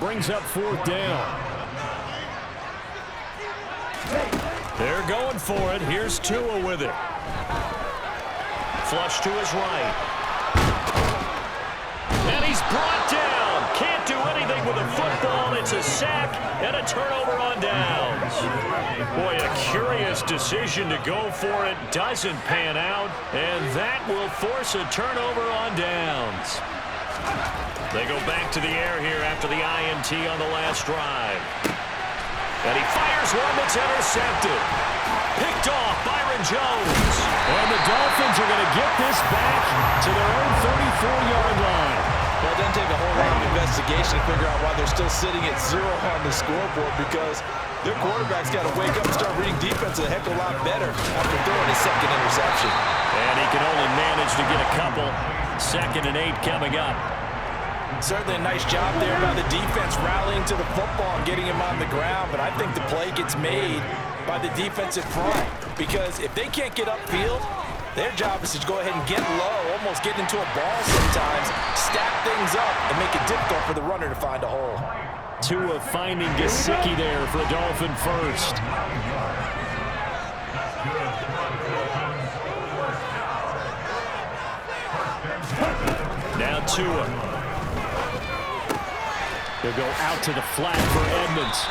Brings up fourth down. They're going for it. Here's Tua with it. Flush to his right. And he's brought down. Can't do anything with a football. It's a sack and a turnover on downs. Boy, a curious decision to go for it. Doesn't pan out. And that will force a turnover on downs. They go back to the air here after the INT on the last drive. And he fires one that's intercepted. Picked off Byron Jones. And the Dolphins are going to get this back to their own 34-yard line. Well, it doesn't take a whole lot of investigation to figure out why they're still sitting at 0 on the scoreboard, because their quarterback's got to wake up and start reading defense a heck of a lot better after throwing his second interception. And he can only manage to get a couple. 2nd and 8 coming up. Certainly a nice job there by the defense rallying to the football and getting him on the ground, but I think the play gets made by the defensive front, because if they can't get upfield, their job is to go ahead and get low, almost get into a ball sometimes, stack things up, and make it difficult for the runner to find a hole. Tua finding Gesicki there for Dolphin first. Now Tua. They'll go out to the flat for Edmonds.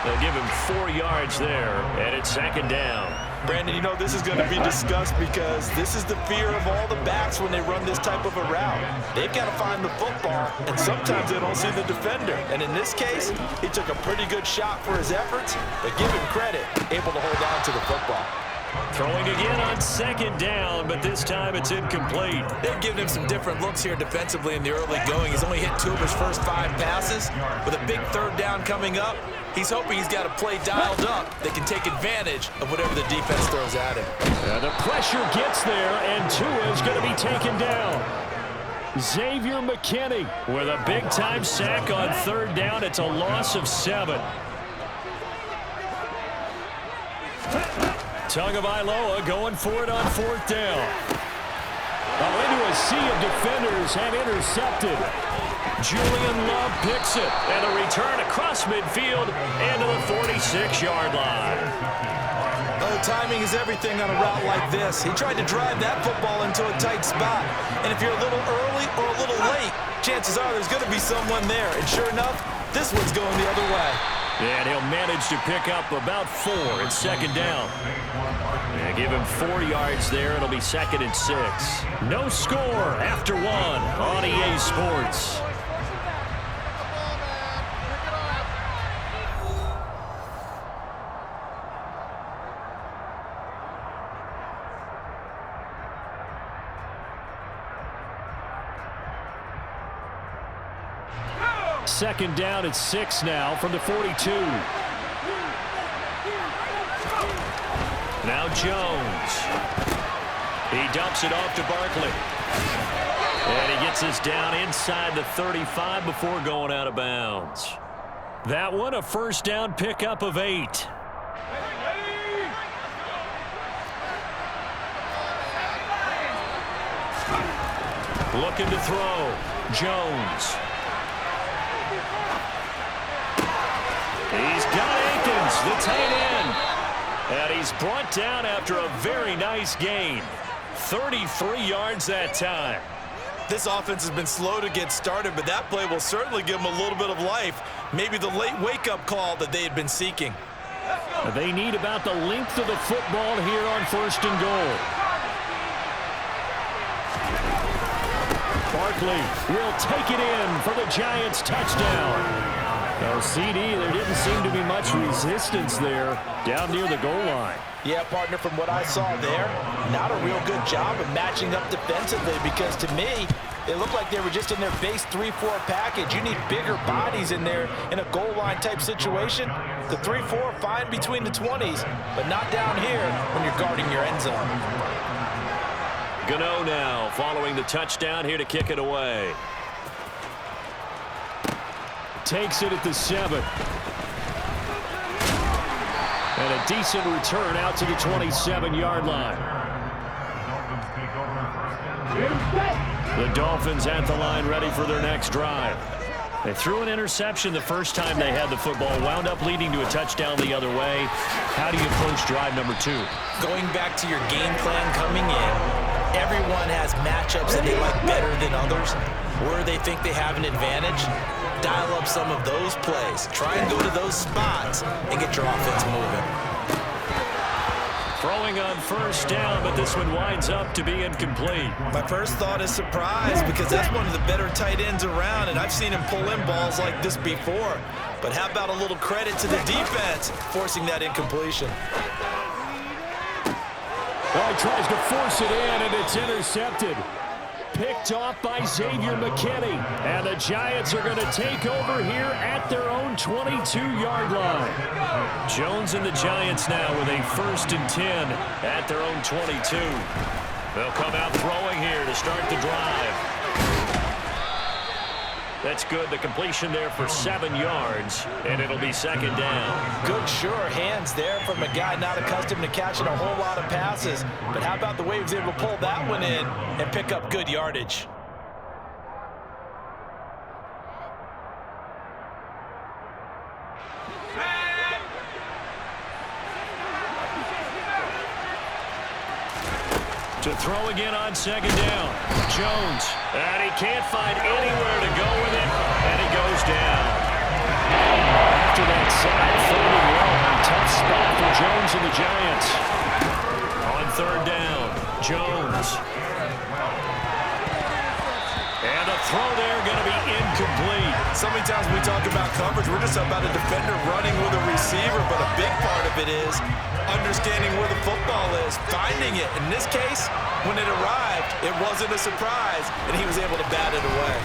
They'll give him 4 yards there, and it's 2nd down. Brandon, you know this is going to be discussed, because this is the fear of all the backs when they run this type of a route. They've got to find the football, and sometimes they don't see the defender. And in this case, he took a pretty good shot for his efforts, but give him credit, able to hold on to the football. Throwing again on 2nd down, but this time it's incomplete. They've given him some different looks here defensively in the early going. He's only hit 2 of his first 5 passes. With a big 3rd down coming up, he's hoping he's got a play dialed up that can take advantage of whatever the defense throws at him. The pressure gets there, and Tua is going to be taken down. Xavier McKinney with a big-time sack on 3rd down. It's a loss of 7. Tagovailoa going for it on 4th down. Into a sea of defenders and intercepted. Julian Love picks it, and a return across midfield and to the 46-yard line. Oh, timing is everything on a route like this. He tried to drive that football into a tight spot, and if you're a little early or a little late, chances are there's going to be someone there, and sure enough, this one's going the other way. And he'll manage to pick up about 4 at 2nd down. And give him 4 yards there. It'll be 2nd and 6. No score after 1 on EA Sports. Second down at 6 now from the 42. Now Jones. He dumps it off to Barkley. And he gets us down inside the 35 before going out of bounds. That one a 1st down pickup of 8. Looking to throw. Jones. He's got Akins, the tight end. And he's brought down after a very nice gain. 33 yards that time. This offense has been slow to get started, but that play will certainly give them a little bit of life. Maybe the late wake-up call that they had been seeking. They need about the length of the football here on 1st and goal. Barkley will take it in for the Giants touchdown. Now, CD, there didn't seem to be much resistance there down near the goal line. Yeah, partner, from what I saw there, not a real good job of matching up defensively, because to me, it looked like they were just in their base 3-4 package. You need bigger bodies in there in a goal line type situation. The 3-4 fine between the 20s, but not down here when you're guarding your end zone. Gano now following the touchdown here to kick it away. Takes it at the 7. And a decent return out to the 27-yard line. The Dolphins at the line ready for their next drive. They threw an interception the first time they had the football, wound up leading to a touchdown the other way. How do you approach drive number 2? Going back to your game plan coming in, everyone has matchups that they like better than others, where they think they have an advantage. Dial up some of those plays. Try and go to those spots and get your offense moving. Throwing on first down, but this one winds up to be incomplete. My first thought is surprise, because that's one of the better tight ends around, and I've seen him pull in balls like this before. But how about a little credit to the defense forcing that incompletion? Well, he tries to force it in, and it's intercepted. Picked off by Xavier McKinney. And the Giants are going to take over here at their own 22-yard line. Jones and the Giants now with a 1st and 10 at their own 22. They'll come out throwing here to start the drive. That's good. The completion there for 7 yards, and it'll be 2nd down. Good, sure hands there from a guy not accustomed to catching a whole lot of passes. But how about the way he was able to pull that one in and pick up good yardage? To throw again on 2nd down. Jones. And he can't find anywhere to go with it. And he goes down. After that side, 3rd and long. Tough spot for Jones and the Giants. On 3rd down, Jones. And a throw there going to be incomplete. So many times we talk about coverage, we're just about a defender running with a receiver, but a big part of it is understanding where the football is, finding it. In this case, when it arrived, it wasn't a surprise, and he was able to bat it away.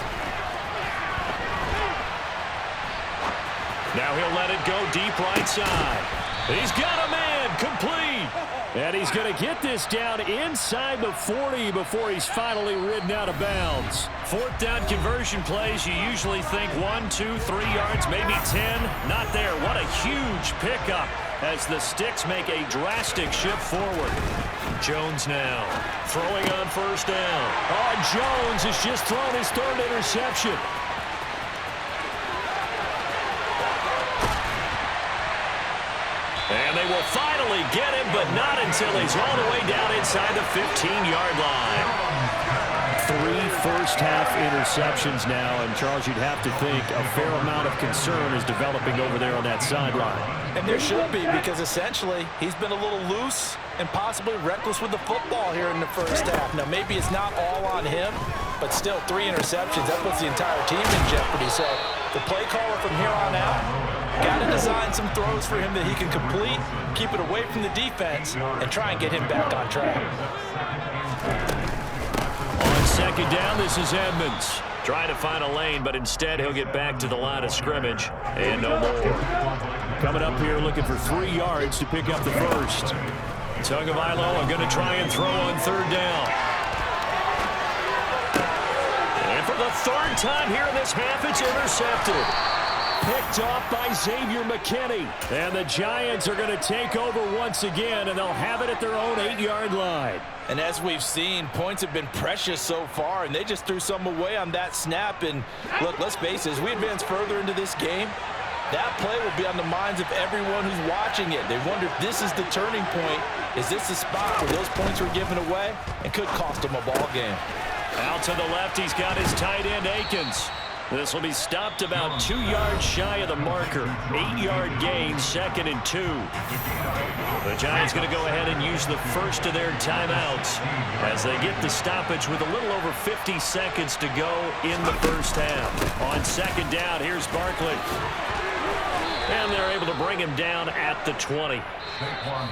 Now he'll let it go deep right side. He's got a man, complete. And he's going to get this down inside the 40 before he's finally ridden out of bounds. 4th down conversion plays, you usually think 1, 2, 3 yards, maybe 10. Not there. What a huge pickup as the Sticks make a drastic shift forward. Jones now throwing on 1st down. Oh, Jones has just thrown his 3rd interception. And they will finally get him, but not until he's all the way down inside the 15-yard line. 3 first-half interceptions now, and Charles, you'd have to think a fair amount of concern is developing over there on that sideline. And there should be, because essentially he's been a little loose and possibly reckless with the football here in the first half. Now, maybe it's not all on him, but still 3 interceptions. That puts the entire team in jeopardy. So the play caller from here on out got to design some throws for him that he can complete, keep it away from the defense, and try and get him back on track. On 2nd down, this is Edmonds. Trying to find a lane, but instead he'll get back to the line of scrimmage. And no more. Coming up here looking for 3 yards to pick up the 1st. Tagovailoa going to try and throw on 3rd down. And for the 3rd time here in this half, it's intercepted. Picked off by Xavier McKinney. And the Giants are going to take over once again, and they'll have it at their own 8-yard line. And as we've seen, points have been precious so far, and they just threw some away on that snap. And look, let's face it, as we advance further into this game, that play will be on the minds of everyone who's watching it. They wonder if this is the turning point. Is this the spot where those points were given away and could cost them a ball game? Out to the left, he's got his tight end, Akins. This will be stopped about 2 yards shy of the marker. 8-yard gain, 2nd and 2. The Giants going to go ahead and use the first of their timeouts as they get the stoppage with a little over 50 seconds to go in the first half. On 2nd down, here's Barkley. And they're able to bring him down at the 20.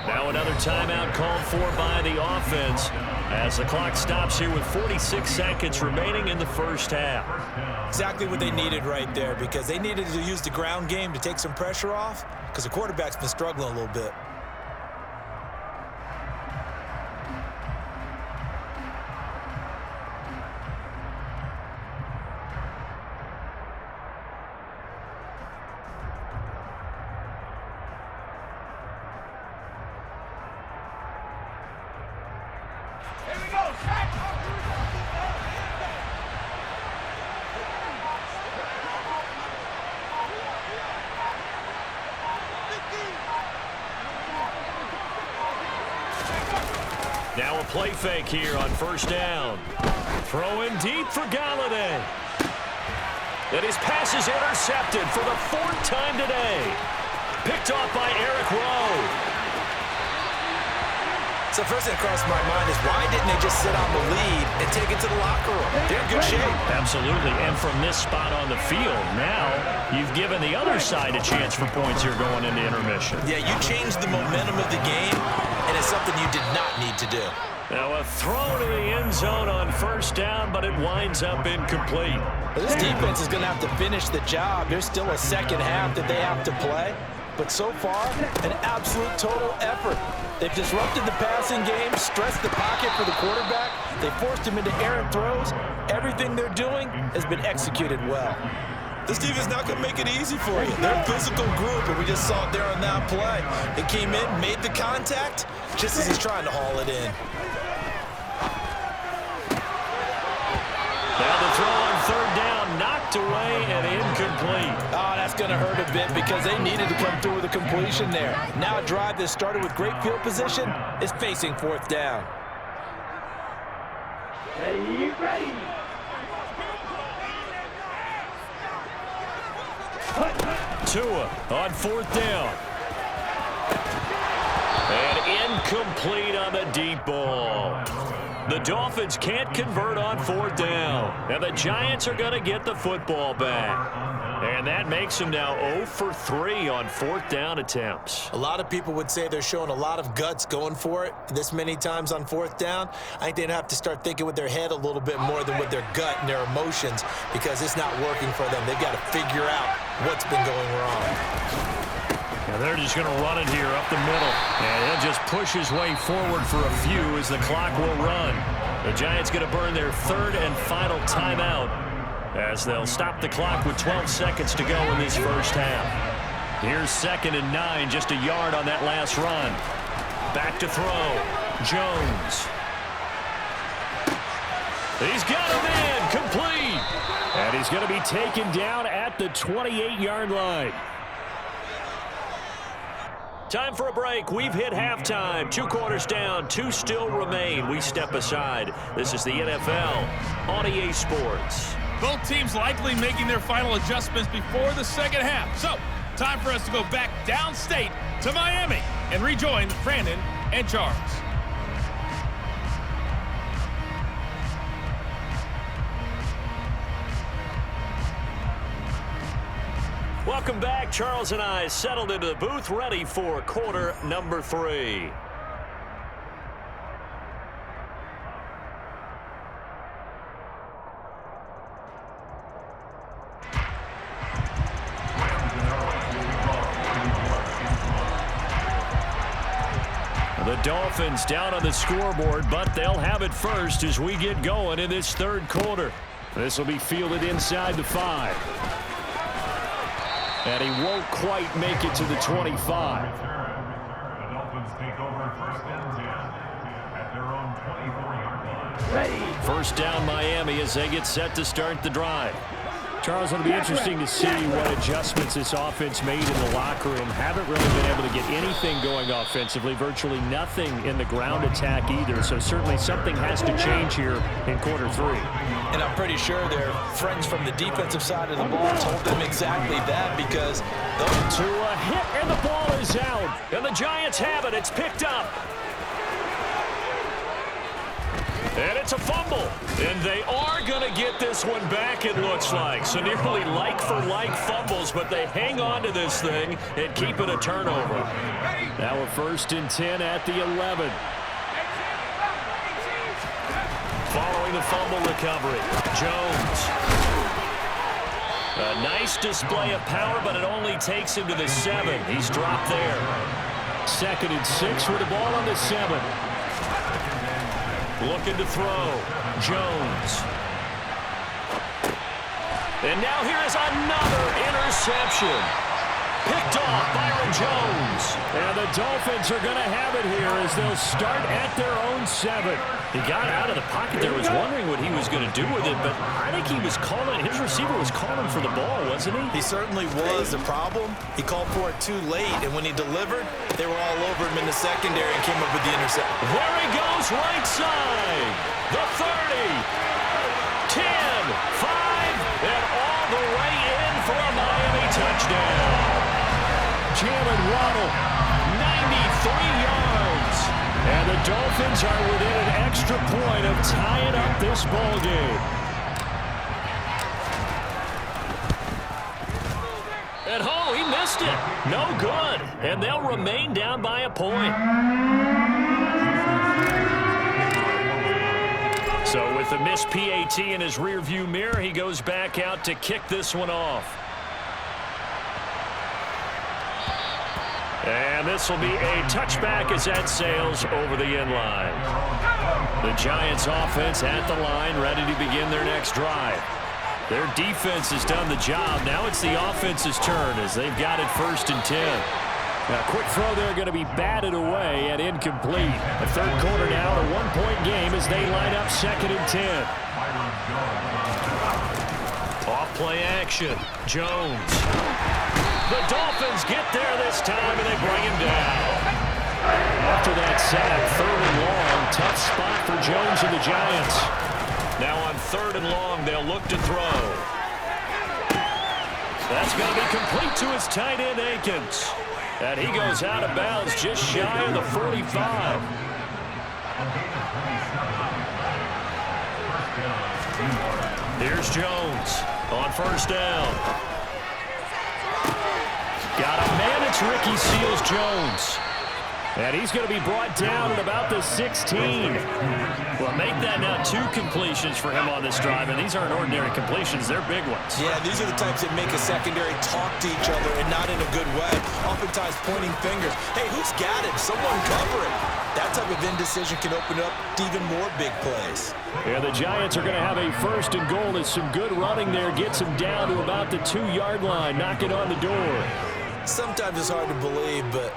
Now another timeout called for by the offense as the clock stops here with 46 seconds remaining in the first half. Exactly what they needed right there, because they needed to use the ground game to take some pressure off, because the quarterback's been struggling a little bit. Now a play fake here on first down. Throwing deep for Galladay. And his pass is intercepted for the 4th time today. Picked off by Eric Rowe. So first thing that crossed my mind is why didn't they just sit on the lead and take it to the locker room? They're in good shape. Absolutely, and from this spot on the field, now you've given the other side a chance for points here going into intermission. Yeah, you changed the momentum of the game, and it's something you did not need to do. Now a throw to the end zone on first down, but it winds up incomplete. This defense is going to have to finish the job. There's still a second half that they have to play. But so far, an absolute total effort. They've disrupted the passing game, stressed the pocket for the quarterback. They forced him into errant throws. Everything they're doing has been executed well. This defense is not going to make it easy for you. They're a physical group, and we just saw it there on that play. They came in, made the contact, just as he's trying to haul it in. Now the throw on third down, knocked away and incomplete. Oh, that's going to hurt a bit because they needed to come through with a completion there. Now a drive that started with great field position is facing 4th down. Ready. Tua on 4th down. And incomplete on the deep ball. The Dolphins can't convert on 4th down. And the Giants are going to get the football back. And that makes them now 0 for 3 on 4th down attempts. A lot of people would say they're showing a lot of guts going for it this many times on 4th down. I think they'd have to start thinking with their head a little bit more than with their gut and their emotions because it's not working for them. They've got to figure out what's been going wrong. Now they're just going to run it here up the middle. And he'll just push his way forward for a few as the clock will run. The Giants going to burn their 3rd and final timeout as they'll stop the clock with 12 seconds to go in this first half. Here's 2nd and 9, just a yard on that last run. Back to throw. Jones. He's got him in, complete. And he's going to be taken down at the 28-yard line. Time for a break. We've hit halftime. 2 quarters down. 2 still remain. We step aside. This is the NFL on EA Sports. Both teams likely making their final adjustments before the second half. So, time for us to go back downstate to Miami and rejoin Brandon and Charles. Welcome back. Charles and I settled into the booth, ready for quarter number 3. The Dolphins down on the scoreboard, but they'll have it first as we get going in this 3rd quarter. This will be fielded inside the 5. And he won't quite make it to the 25. The Dolphins take over 1st and 10 at their own 24-yard line. Ready. First down Miami as they get set to start the drive. Charles, it'll be interesting to see what adjustments this offense made in the locker room. Haven't really been able to get anything going offensively, virtually nothing in the ground attack either. So certainly something has to change here in quarter 3. And I'm pretty sure their friends from the defensive side of the ball told them exactly that because to a hit and the ball is out. And the Giants have it. It's picked up. And it's a fumble. And they are going to get this one back, it looks like. So nearly like-for-like fumbles, but they hang on to this thing and keep it a turnover. Now a 1st and 10 at the 11. Following the fumble recovery, Jones. A nice display of power, but it only takes him to the 7. He's dropped there. 2nd and 6 with the ball on the 7. Looking to throw. Jones. And now here is another interception. Picked off Byron Jones. And the Dolphins are going to have it here as they'll start at their own 7. He got out of the pocket there, was wondering what he was going to do with it, but I think he was calling, his receiver was calling for the ball, wasn't he? He certainly was. The problem, he called for it too late, and when he delivered, they were all over him in the secondary and came up with the interception. There he goes, right side. The 30, 10, 5, and all the way in for a Miami touchdown. Jalen Waddle, 93 yards. and the Dolphins are within an extra point of tying up this ball game. And oh, he missed it. No good. And they'll remain down by a point. So with the missed PAT in his rearview mirror, he goes back out to kick this one off. And this will be a touchback as that sails over the end line. The Giants offense at the line, ready to begin their next drive. Their defense has done the job. Now it's the offense's turn as they've got it 1st and 10. Now, quick throw there going to be batted away and incomplete. The third quarter now, a 1-point game as they line up 2nd and 10. Off play action. Jones. The Dolphins get there this time, and they bring him down. After that sack, 3rd and long, tough spot for Jones and the Giants. Now on 3rd and long, they'll look to throw. That's going to be complete to his tight end, Akins. And he goes out of bounds just shy of the 45. Here's Jones on 1st down. Got a man, it's Ricky Seals-Jones. And he's going to be brought down at about the 16. Well, make that now 2 completions for him on this drive, and these aren't ordinary completions. They're big ones. Yeah, these are the types that make a secondary talk to each other and not in a good way. Oftentimes pointing fingers. Hey, who's got it? Someone cover it. That type of indecision can open up to even more big plays. Yeah, the Giants are going to have a 1st and goal as some good running there gets him down to about the 2-yard line. Knock it on the door. Sometimes it's hard to believe, but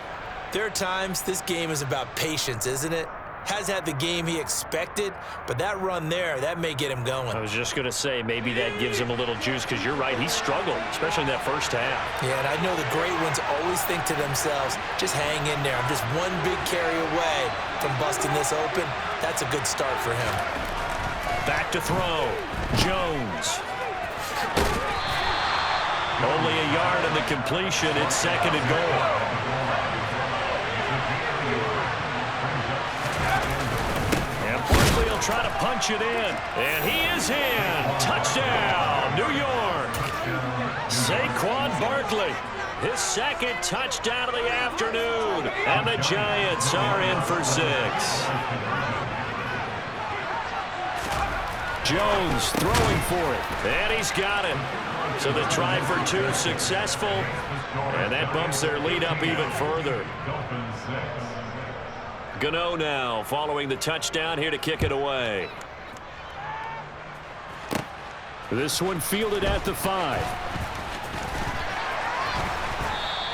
there are times this game is about patience, isn't it? Has had the game he expected, but that run there, that may get him going. I was just going to say, maybe that gives him a little juice, because you're right, he struggled, especially in that 1st half. Yeah, and I know the great ones always think to themselves, just hang in there. I'm just one big carry away from busting this open. That's a good start for him. Back to throw. Jones. Only a yard on the completion. It's 2nd and goal. Barkley will try to punch it in. And he is in. Touchdown, New York. Saquon Barkley. His 2nd touchdown of the afternoon. And the Giants are in for 6. Jones throwing for it. And he's got it. So the try for 2 successful. And that bumps their lead up even further. Gano now following the touchdown here to kick it away. This one fielded at the 5.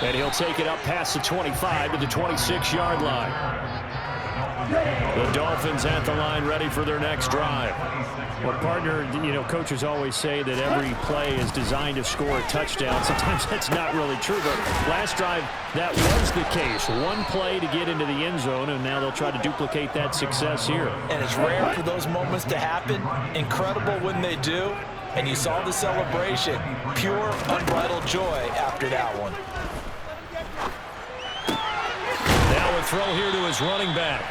And he'll take it up past the 25 to the 26-yard line. The Dolphins at the line ready for their next drive. Well, partner, you know, coaches always say that every play is designed to score a touchdown. Sometimes that's not really true, but last drive, that was the case. One play to get into the end zone, and now they'll try to duplicate that success here. And it's rare for those moments to happen. Incredible when they do. And you saw the celebration. Pure, unbridled joy after that one. Now a throw here to his running back.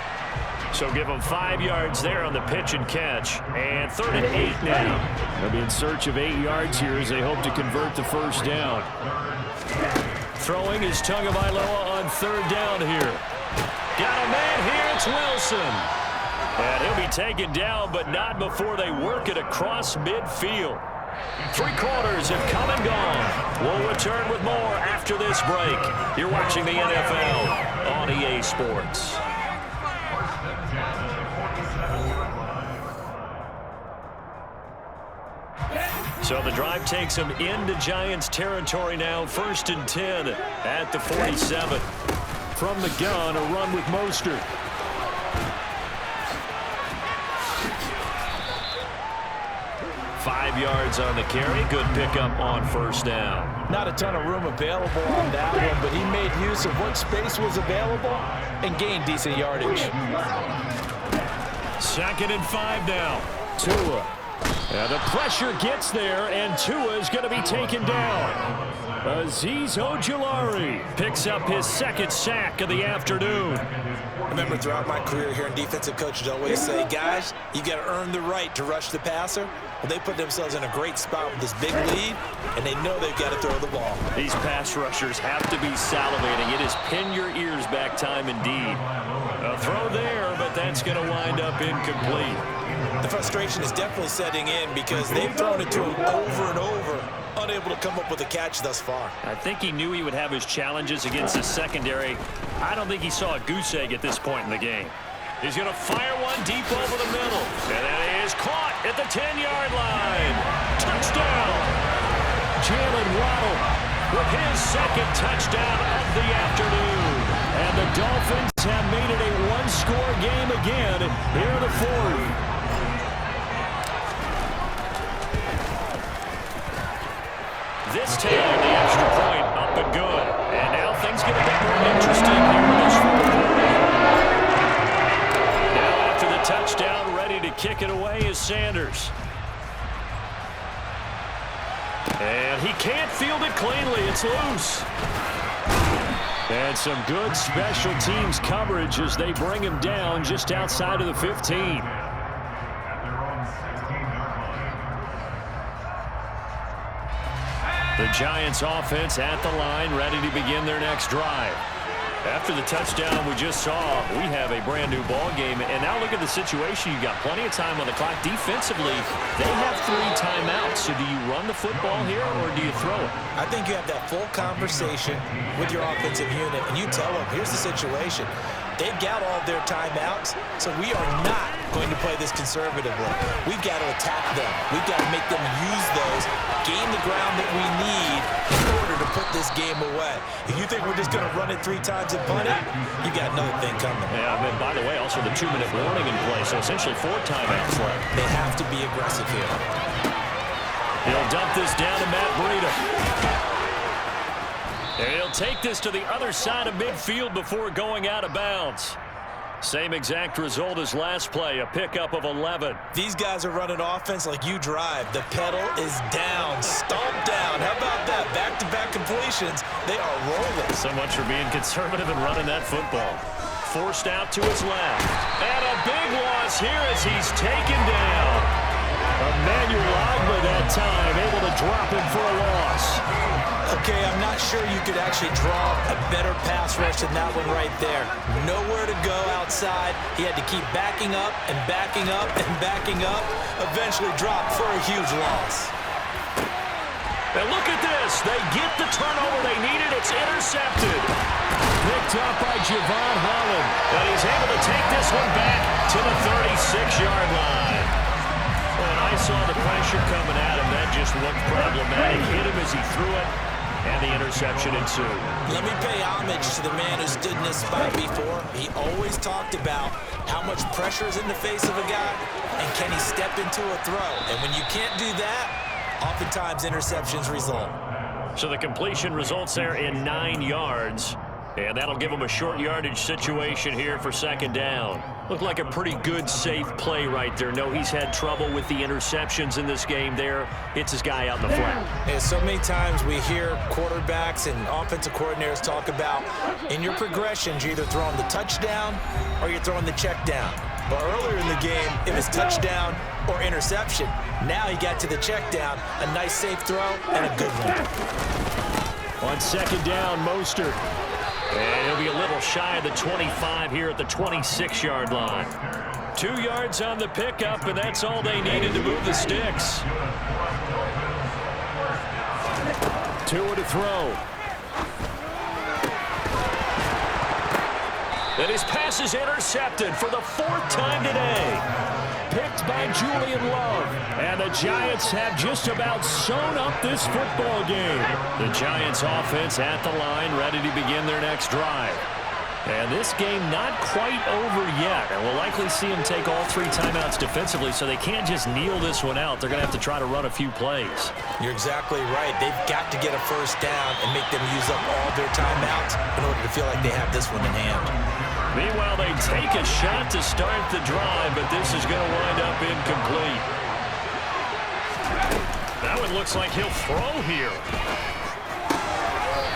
So give him 5 yards there on the pitch and catch. And 3rd and 8 now. They'll be in search of 8 yards here as they hope to convert the 1st down. Throwing is Tagovailoa on 3rd down here. Got a man here. It's Wilson. And he'll be taken down, but not before they work it across midfield. 3 quarters have come and gone. We'll return with more after this break. You're watching the NFL on EA Sports. So the drive takes them into Giants territory now. 1st and 10 at the 47. From the gun, a run with Mostert. Five yards on the carry. Good pickup on 1st down. Not a ton of room available on that one, but he made use of what space was available and gained decent yardage. 2nd and 5 now. Tua. The pressure gets there, and Tua is going to be taken down. Azeez Ojulari picks up his 2nd sack of the afternoon. I remember throughout my career hearing defensive coaches always say, guys, you got to earn the right to rush the passer. Well, they put themselves in a great spot with this big lead, and they know they've got to throw the ball. These pass rushers have to be salivating. It is pin your ears back time indeed. A throw there, but that's going to wind up incomplete. The frustration is definitely setting in because they've thrown it to him over and over, unable to come up with a catch thus far. I think he knew he would have his challenges against the secondary. I don't think he saw a goose egg at this point in the game. He's going to fire one deep over the middle. And that is caught at the 10-yard line. Touchdown. Jalen Waddle with his 2nd touchdown of the afternoon. And the Dolphins have made it a one-score game again here in the 4th. This time, the extra point up and good. And now things get a bit more interesting here in this 4th quarter. Now after the touchdown, ready to kick it away is Sanders. And he can't field it cleanly. It's loose. And some good special teams coverage as they bring him down just outside of the 15. The Giants offense at the line, ready to begin their next drive. After the touchdown we just saw, we have a brand new ball game. And now look at the situation. You've got plenty of time on the clock. Defensively, they have 3 timeouts. So do you run the football here or do you throw it? I think you have that full conversation with your offensive unit, and you tell them, here's the situation. They've got all their timeouts, so we are not going to play this conservatively. We've got to attack them. We've got to make them use those, gain the ground that we need in order to put this game away. If you think we're just going to run it 3 times and punt it, you got another thing coming. Yeah, and by the way, also the 2-minute warning in play, so essentially 4 timeouts left. They have to be aggressive here. He'll dump this down to Matt Breida. And he'll take this to the other side of midfield before going out of bounds. Same exact result as last play, a pickup of 11. These guys are running offense like you drive. The pedal is down, stomp down. How about that? Back-to-back completions. They are rolling. So much for being conservative and running that football. Forced out to his left. And a big loss here as he's taken down. Emmanuel Agba that time, able to drop him for a loss. Okay, I'm not sure you could actually draw a better pass rush than that one right there. Nowhere to go outside. He had to keep backing up and backing up and backing up. Eventually dropped for a huge loss. And look at this. They get the turnover they needed. It's intercepted. Picked up by Javon Holland. And he's able to take this one back to the 36-yard line. When I saw the pressure coming at him, that just looked problematic. Hit him as he threw it, and the interception ensued. Let me pay homage to the man who stood in this spot before. He always talked about how much pressure is in the face of a guy, and can he step into a throw. And when you can't do that, oftentimes interceptions result. So the completion results there in 9 yards. And that'll give him a short yardage situation here for 2nd down. Looked like a pretty good, safe play right there. No, he's had trouble with the interceptions in this game there. Hits his guy out in the flat. Yeah, so many times we hear quarterbacks and offensive coordinators talk about in your progressions, you're either throwing the touchdown or you're throwing the check down. But earlier in the game, it was touchdown or interception. Now he got to the check down, a nice safe throw, and a good one. On 2nd down, Mostert. And he'll be a little shy of the 25 here at the 26-yard line. 2 yards on the pickup, and that's all they needed to move the sticks. Tua to throw. And his pass is intercepted for the 4th time today. picked by Julian Love. And the Giants have just about sewn up this football game. The Giants offense at the line, ready to begin their next drive. And this game not quite over yet. And we'll likely see them take all 3 timeouts defensively, so they can't just kneel this one out. They're going to have to try to run a few plays. You're exactly right. They've got to get a first down and make them use up all their timeouts in order to feel like they have this one in hand. Meanwhile, they take a shot to start the drive, but this is going to wind up incomplete. That one looks like he'll throw here.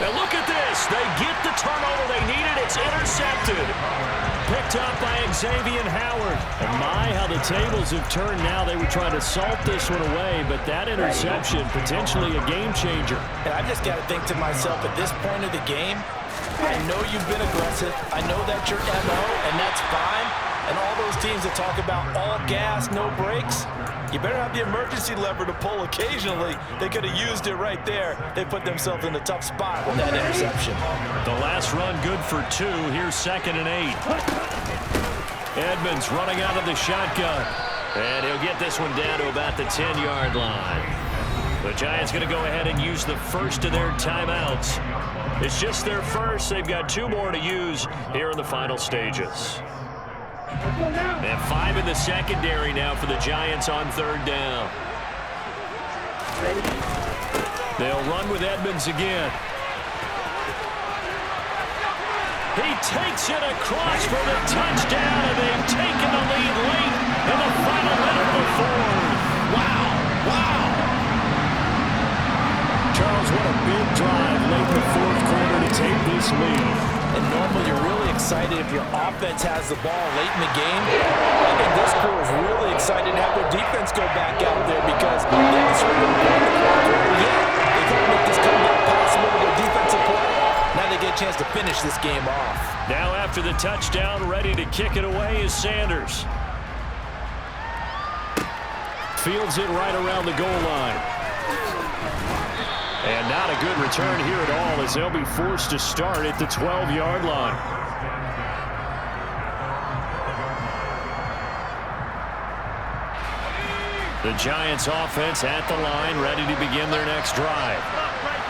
Now look at this. They get the turnover they needed. It's intercepted. Picked up by Xavier Howard. And my, how the tables have turned now. They were trying to salt this one away, but that interception, potentially a game changer. And I just got to think to myself, at this point of the game, I know you've been aggressive. I know that's your MO, and that's fine. And all those teams that talk about all gas, no brakes, you better have the emergency lever to pull occasionally. They could have used it right there. They put themselves in a tough spot with that interception. The last run good for 2. Here's 2nd and 8. Edmonds running out of the shotgun. And he'll get this one down to about the 10-yard line. The Giants going to go ahead and use the first of their timeouts. It's just their first. They've got 2 more to use here in the final stages. And 5 in the secondary now for the Giants on 3rd down. They'll run with Edmonds again. He takes it across for the touchdown, and they've taken the lead late in the final minute of the 4th. Wow, wow. Charles, what a big drive late in the 4th quarter to take this lead. And normally you're really excited if your offense has the ball late in the game. I think this crew is really excited to have their defense go back out there because they haven't scored yet. They couldn't make this comeback possible with their defensive play. Now they get a chance to finish this game off. Now after the touchdown, ready to kick it away is Sanders. Fields it right around the goal line. And not a good return here at all as they'll be forced to start at the 12-yard line. The Giants offense at the line, ready to begin their next drive.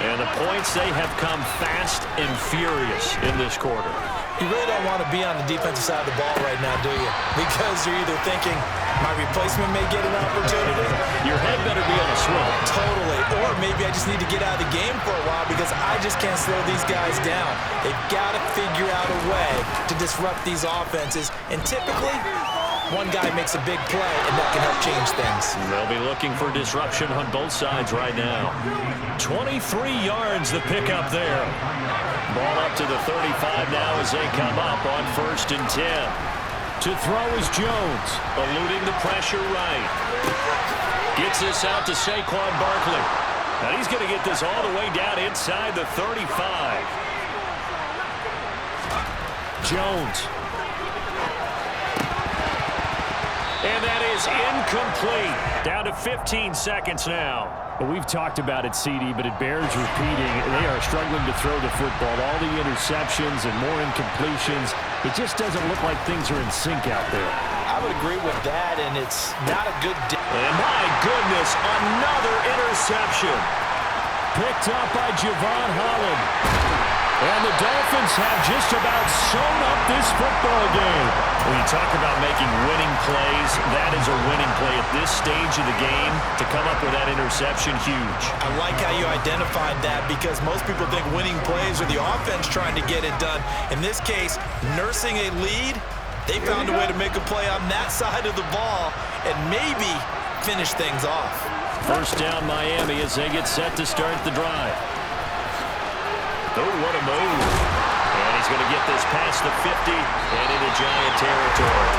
And the points, they have come fast and furious in this quarter. You really don't want to be on the defensive side of the ball right now, do you? Because you're either thinking, my replacement may get an opportunity. Your head better be on a swivel. Totally. Or maybe I just need to get out of the game for a while because I just can't slow these guys down. They've got to figure out a way to disrupt these offenses. And typically, one guy makes a big play, and that can help change things. They'll be looking for disruption on both sides right now. 23 yards the pickup there. Ball up to the 35 now as they come up on 1st and 10. To throw is Jones, eluding the pressure right. Gets this out to Saquon Barkley. Now he's going to get this all the way down inside the 35. Jones. And that is incomplete. Down to 15 seconds now. Well, we've talked about it, CD, but it bears repeating. They are struggling to throw the football. All the interceptions and more incompletions. It just doesn't look like things are in sync out there. I would agree with that, and it's not a good day. And my goodness, another interception. Picked up by Javon Holland. And the Dolphins have just about sewn up this football game. When you talk about making winning plays, that is a winning play at this stage of the game. To come up with that interception, huge. I like how you identified that because most people think winning plays are the offense trying to get it done. In this case, nursing a lead, they found a way to make a play on that side of the ball and maybe finish things off. First down Miami as they get set to start the drive. Oh, what a move. And he's going to get this past the 50 and into Giant territory.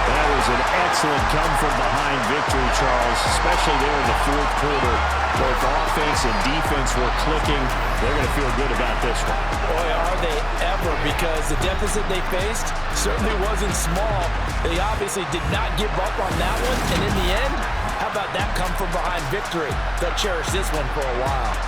That was an excellent come-from-behind victory, Charles, especially there in the 4th quarter. Both offense and defense were clicking. They're going to feel good about this one. Boy, are they ever, because the deficit they faced certainly wasn't small. They obviously did not give up on that one, and in the end, how about that come-from-behind victory? They'll cherish this one for a while.